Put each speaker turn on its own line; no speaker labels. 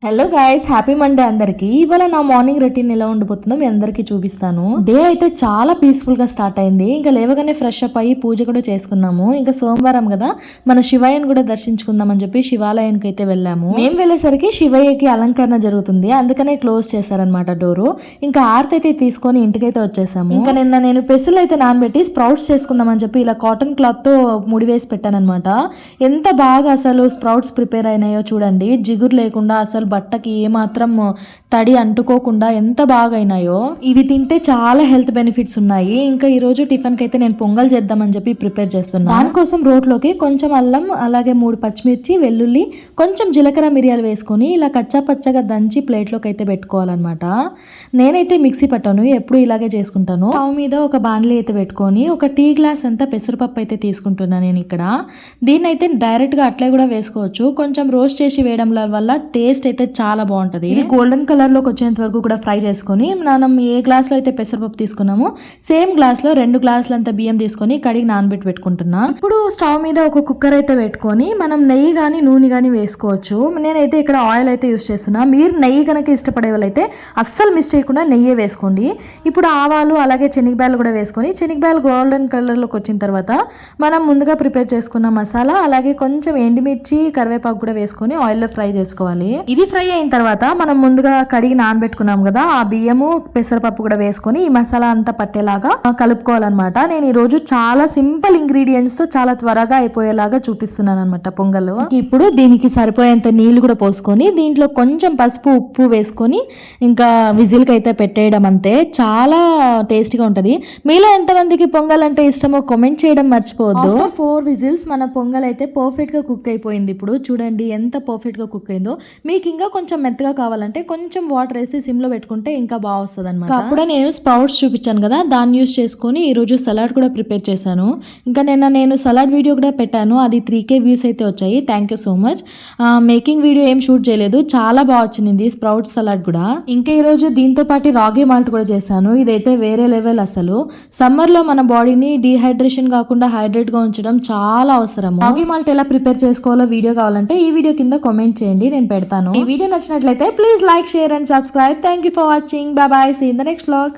Hello guys, happy Monday అందరికి. ఇవాళ నా మార్నింగ్ రొటీన్ ఎలా ఉండిపోతుందో మీ అందరికీ చూపిస్తాను. డే అయితే చాలా పీస్ఫుల్ గా స్టార్ట్ అయింది. ఇంకా లేవగానే ఫ్రెష్ అప్ అయ్యి పూజ కూడా చేసుకున్నాము. ఇంకా సోమవారం కదా, మన శివయ్యని కూడా దర్శించుకుందాం అని చెప్పి శివాలయానికి అయితే వెళ్ళాము. మేము వెళ్ళేసరికి శివయ్యకి అలంకరణ జరుగుతుంది, అందుకనే క్లోజ్ చేశారనమాట డోరు. ఇంకా ఆర్తి అయితే తీసుకొని ఇంటికైతే వచ్చేసాము. ఇంకా నిన్న నేను పెసలు అయితే నానబెట్టి స్ప్రౌట్స్ చేసుకుందాం అని చెప్పి ఇలా కాటన్ క్లాత్ తో ముడి వేసి పెట్టాను అనమాట. ఎంత బాగా అసలు స్ప్రౌట్స్ ప్రిపేర్ అయినాయో చూడండి. జిగురు లేకుండా అసలు బట్టకి ఏమాత్రం తడి అంటుకోకుండా ఎంత బాగా అయినాయో. ఇవి తింటే చాలా హెల్త్ బెనిఫిట్స్ ఉన్నాయి. ఇంకా ఈ రోజు టిఫిన్ కి అయితే నేను పొంగల్ చేద్దామని చెప్పి ప్రిపేర్ చేస్తున్నాను. దానికోసం రోట్లోకి కొంచెం అల్లం, అలాగే 3 పచ్చిమిర్చి, వెల్లుల్లి, కొంచెం జీలకర్ర, మిరియాలు వేసుకొని ఇలా కచ్చా పచ్చగా దంచి ప్లేట్లోకి అయితే పెట్టుకోవాలన్నమాట. నేనైతే మిక్సీ పట్టాను, ఎప్పుడు ఇలాగే చేసుకుంటాను. స్టవ్ మీద ఒక బాండ్లీ అయితే పెట్టుకొని ఒక టీ గ్లాస్ అంతా పెసరపప్పు అయితే తీసుకుంటున్నాను నేను ఇక్కడ. దీన్ని అయితే డైరెక్ట్ గా అట్లే కూడా వేసుకోవచ్చు. కొంచెం రోస్ట్ చేసి వేయడం వల్ల టేస్ట్ అయితే చాలా బాగుంటది. ఇది గోల్డెన్ కలర్ లోకి వచ్చేంత వరకు కూడా ఫ్రై చేసుకొని, మనం ఏ గ్లాస్ లో అయితే పెసరపప్పు తీసుకున్నామో సేమ్ గ్లాస్ లో 2 గ్లాసులు అంత బియ్యం తీసుకొని కడిగి నానబెట్టి పెట్టుకుంటున్నా. ఇప్పుడు స్టవ్ మీద ఒక కుక్కర్ అయితే పెట్టుకొని మనం నెయ్యి గానీ నూనె గానీ వేసుకోవచ్చు. నేనైతే ఇక్కడ ఆయిల్ అయితే యూస్ చేస్తున్నా. మీరు నెయ్యి కనుక ఇష్టపడే వాళ్ళైతే అస్సలు మిస్ చేయకుండా నెయ్యే వేసుకోండి. ఇప్పుడు ఆవాలు అలాగే శనగబాయలు కూడా వేసుకొని, శనగబాయలు గోల్డెన్ కలర్ లోకి వచ్చిన తర్వాత మనం ముందుగా ప్రిపేర్ చేసుకున్న మసాలా, అలాగే కొంచెం ఎండుమిర్చి, కరివేపాకు కూడా వేసుకొని ఆయిల్ లో ఫ్రై చేసుకోవాలి. ఇది ఫ్రై అయిన తర్వాత మనం ముందుగా కడిగి నానబెట్టుకున్నాం కదా, ఆ బియ్యము, పెసరపప్పు కూడా వేసుకొని ఈ మసాలా అంతా పట్టేలాగా కలుపుకోవాలన్నమాట. నేను ఈ రోజు చాలా సింపుల్ ఇంగ్రీడియంట్స్ తో చాలా త్వరగా అయిపోయేలాగా చూపిస్తున్నాను అనమాట పొంగల్. ఇప్పుడు దీనికి సరిపోయేంత నీళ్లు కూడా పోసుకొని దీంట్లో కొంచెం పసుపు, ఉప్పు వేసుకొని ఇంకా విజిల్ కి అయితే పెట్టేయడం అంతే. చాలా టేస్టీగా ఉంటది. మీలో ఎంతమందికి పొంగల్ అంటే ఇష్టమో కామెంట్ చేయడం మర్చిపోవద్దు. 4 విజిల్స్ మన పొంగల్ అయితే పర్ఫెక్ట్ గా కుక్ అయిపోయింది. ఇప్పుడు చూడండి ఎంత పర్ఫెక్ట్ గా కుక్ అయిందో. మీకు ఇంకా కొంచెం మెత్తగా కావాలంటే కొంచెం వాటర్ వేసి సిమ్ లో పెట్టుకుంటే ఇంకా బాగా వస్తుంది అనమాట. అప్పుడే నేను స్ప్రౌట్స్ చూపించాను కదా, దాన్ని యూస్ చేసుకొని ఈ రోజు సలాడ్ కూడా ప్రిపేర్ చేశాను. ఇంకా నేను సలాడ్ వీడియో కూడా పెట్టాను, అది 3K వ్యూస్ అయితే వచ్చాయి. Thank you so much. Making video ఏం షూట్ చేయలేదు, చాలా బాగా వచ్చింది స్ప్రౌట్స్ సలాడ్ కూడా. ఇంకా ఈ రోజు దీంతో పాటు రాగి మాల్ట్ కూడా చేశాను. ఇదైతే వేరే లెవెల్ అసలు. సమ్మర్ లో మన బాడీని డీహైడ్రేషన్ కాకుండా హైడ్రేట్ గా ఉంచడం చాలా అవసరం. రాగి మాల్ట్ ఎలా ప్రిపేర్ చేసుకోవాలో వీడియో కావాలంటే ఈ వీడియో కింద కామెంట్ చేయండి, నేను పెడతాను. ఈ వీడియో నచ్చినట్లయితే please like, share and subscribe. Thank you for watching. Bye bye. See in the next vlog.